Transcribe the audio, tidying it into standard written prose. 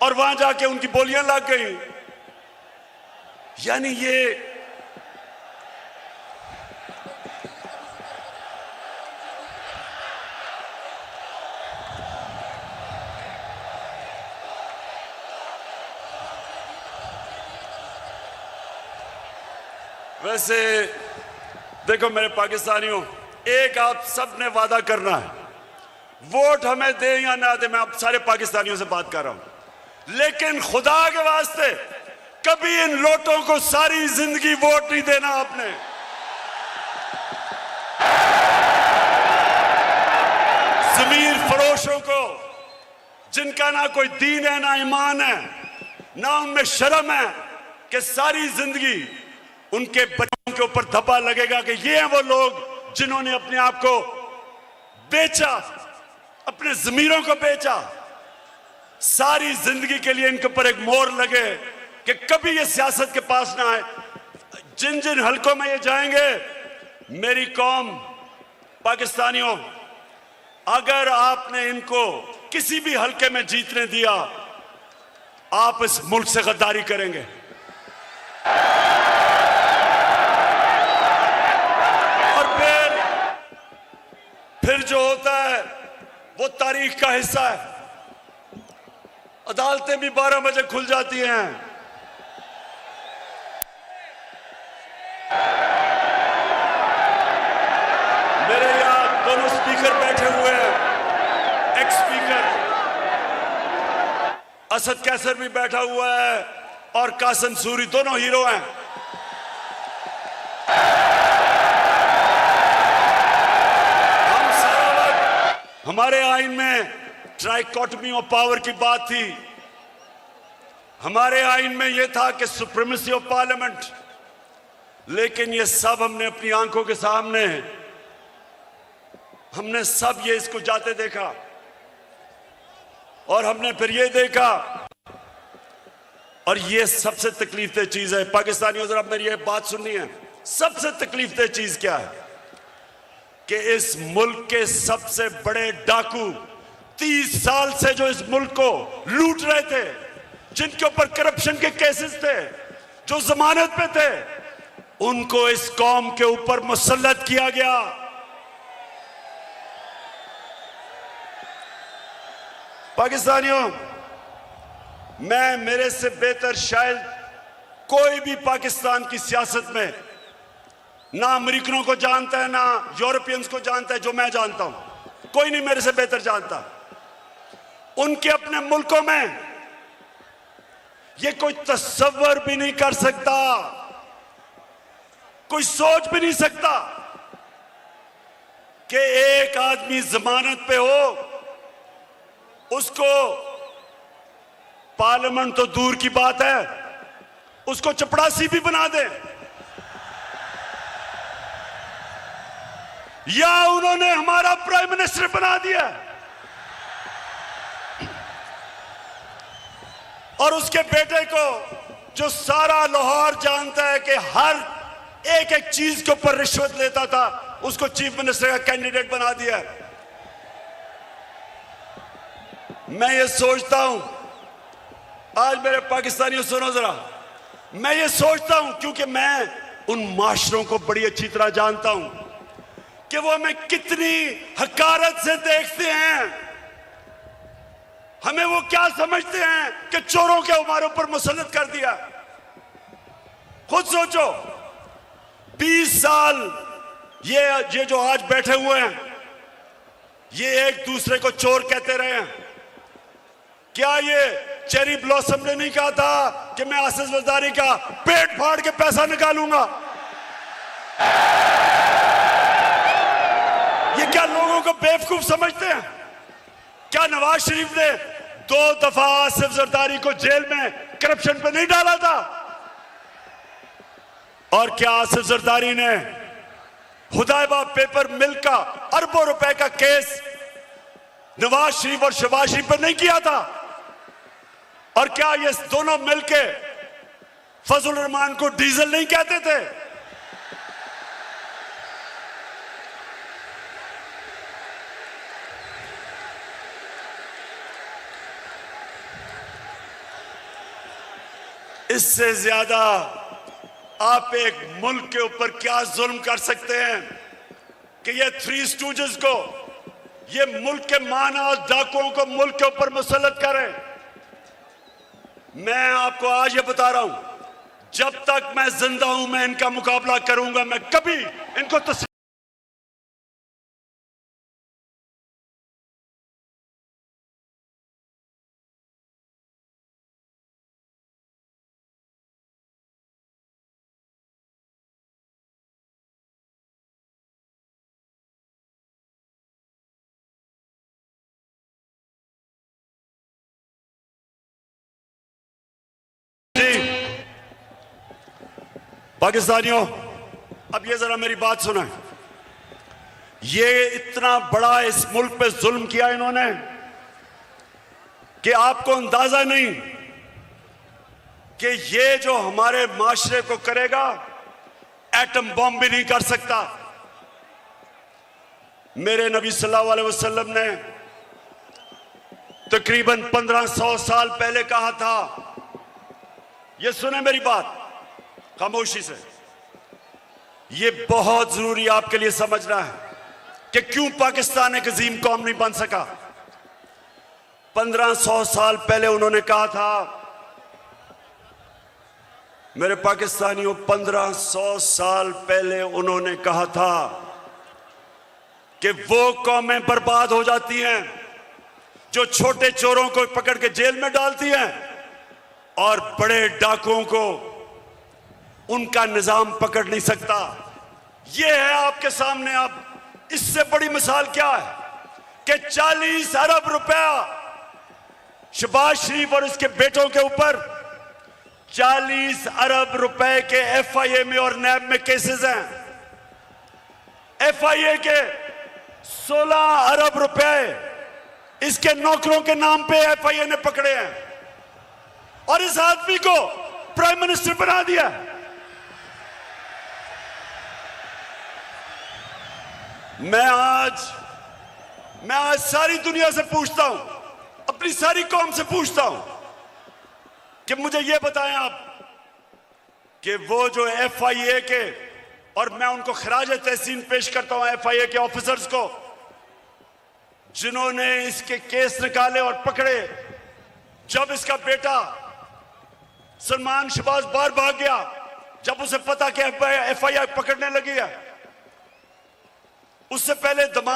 और वहां जाके उनकी बोलियां लग गई। यानी ये वैसे देखो मेरे पाकिस्तानियों, एक आप सब ने वादा करना है, वोट हमें दे या ना दे, मैं आप सारे पाकिस्तानियों से बात कर रहा हूं, लेकिन खुदा के वास्ते कभी इन लोटों को सारी जिंदगी वोट नहीं देना आपने। जमीर फरोशों को, जिनका ना कोई दीन है ना ईमान है ना उनमें शर्म है, कि सारी जिंदगी उनके बच्चों के ऊपर धब्बा लगेगा कि ये हैं वो लोग जिन्होंने अपने आप को बेचा, अपने जमीरों को बेचा। सारी जिंदगी के लिए इनके ऊपर एक मोहर लगे कि कभी ये सियासत के पास ना आए। जिन जिन हलकों में ये जाएंगे, मेरी कौम पाकिस्तानियों, अगर आपने इनको किसी भी हलके में जीतने दिया, आप इस मुल्क से गद्दारी करेंगे। फिर जो होता है वो तारीख का हिस्सा है। अदालतें भी 12 बजे खुल जाती हैं। मेरे यहां दोनों स्पीकर बैठे हुए हैं, एक्स स्पीकर असद कैसर भी बैठा हुआ है और कासिम सूरी, दोनों हीरो हैं। हमारे आइन में ट्राइकोटमी ऑफ पावर की बात थी। हमारे आइन में यह था कि सुप्रीमेसी ऑफ पार्लियामेंट, लेकिन ये सब हमने अपनी आंखों के सामने, हमने सब ये इसको जाते देखा और हमने फिर ये देखा। और ये सबसे तकलीफ दह चीज है पाकिस्तानियों, जरा मेरी ये बात सुननी है। सबसे तकलीफ दह चीज क्या है कि इस मुल्क के सबसे बड़े डाकू 30 साल से जो इस मुल्क को लूट रहे थे, जिनके ऊपर करप्शन के केसेस थे, जो जमानत पे थे, उनको इस कौम के ऊपर मुसल्लत किया गया। पाकिस्तानियों, मैं मेरे से बेहतर शायद कोई भी पाकिस्तान की सियासत में ना अमेरिकनों को जानता है ना यूरोपियंस को जानता है जो मैं जानता हूं। कोई नहीं मेरे से बेहतर जानता। उनके अपने मुल्कों में ये कोई तस्वर भी नहीं कर सकता, कोई सोच भी नहीं सकता कि एक आदमी जमानत पे हो, उसको पार्लियामेंट तो दूर की बात है, उसको चपड़ासी भी बना दे, या उन्होंने हमारा प्राइम मिनिस्टर बना दिया और उसके बेटे को, जो सारा लाहौर जानता है कि हर एक एक चीज के ऊपर रिश्वत लेता था, उसको चीफ मिनिस्टर का कैंडिडेट बना दिया। मैं ये सोचता हूं, आज मेरे पाकिस्तानियों सुनो जरा, मैं ये सोचता हूं क्योंकि मैं उन माशरों को बड़ी अच्छी तरह जानता हूं कि वो हमें कितनी हकारत से देखते हैं। हमें वो क्या समझते हैं कि चोरों के हमारे ऊपर मुसल्लत कर दिया। खुद सोचो, 20 साल ये जो आज बैठे हुए हैं, ये एक दूसरे को चोर कहते रहे हैं। क्या ये चेरी ब्लॉसम ने नहीं कहा था कि मैं आसिफ जरदारी का पेट फाड़ के पैसा निकालूंगा? ये क्या लोगों को बेवकूफ समझते हैं? क्या नवाज शरीफ ने 2 दफा आसिफ जरदारी को जेल में करप्शन पे नहीं डाला था? और क्या आसिफ जरदारी ने हुदैबा पेपर मिल का अरबों रुपए का केस नवाज शरीफ और शहबाज शरीफ पर नहीं किया था? और क्या ये दोनों मिलके फजल रहमान को डीजल नहीं कहते थे? इससे ज्यादा आप एक मुल्क के ऊपर क्या जुल्म कर सकते हैं कि ये थ्री स्टूजेस को, ये मुल्क के माना और डाकुओं को मुल्क के ऊपर मुसल्लत करें। मैं आपको आज ये बता रहा हूं, जब तक मैं जिंदा हूं मैं इनका मुकाबला करूंगा। मैं कभी इनको पाकिस्तानियों, अब ये जरा मेरी बात सुना। ये इतना बड़ा इस मुल्क पे जुल्म किया इन्होंने कि आपको अंदाजा नहीं कि ये जो हमारे माशरे को करेगा एटम बॉम्ब भी नहीं कर सकता। मेरे नबी सल्लल्लाहु अलैहि वसल्लम ने तकरीबन 1500 साल पहले कहा था, ये सुने मेरी बात खामोशी से, ये बहुत जरूरी आपके लिए समझना है कि क्यों पाकिस्तान एक अजीम कौम नहीं बन सका। 1500 साल पहले उन्होंने कहा था, मेरे पाकिस्तानियों, 1500 साल पहले उन्होंने कहा था कि वो कौमें बर्बाद हो जाती हैं जो छोटे चोरों को पकड़ के जेल में डालती हैं और बड़े डाकुओं को उनका निजाम पकड़ नहीं सकता। यह है आपके सामने। अब इससे बड़ी मिसाल क्या है कि 40 अरब रुपया शहबाज शरीफ और उसके बेटों के ऊपर 40 अरब रुपए के FIA में और नैब में केसेस हैं। FIA के 16 अरब रुपए इसके नौकरों के नाम पे FIA ने पकड़े हैं और इस आदमी को प्राइम मिनिस्टर बना दिया। मैं आज सारी दुनिया से पूछता हूं, अपनी सारी कौम से पूछता हूं कि मुझे यह बताएं आप कि वो जो FIA के, और मैं उनको खराज तहसीन पेश करता हूं FIA के ऑफिसर्स को जिन्होंने इसके केस निकाले और पकड़े। जब इसका बेटा सलमान शहबाज बाहर भाग गया, जब उसे पता कि FIA पकड़ने लगी है, उससे पहले दमाग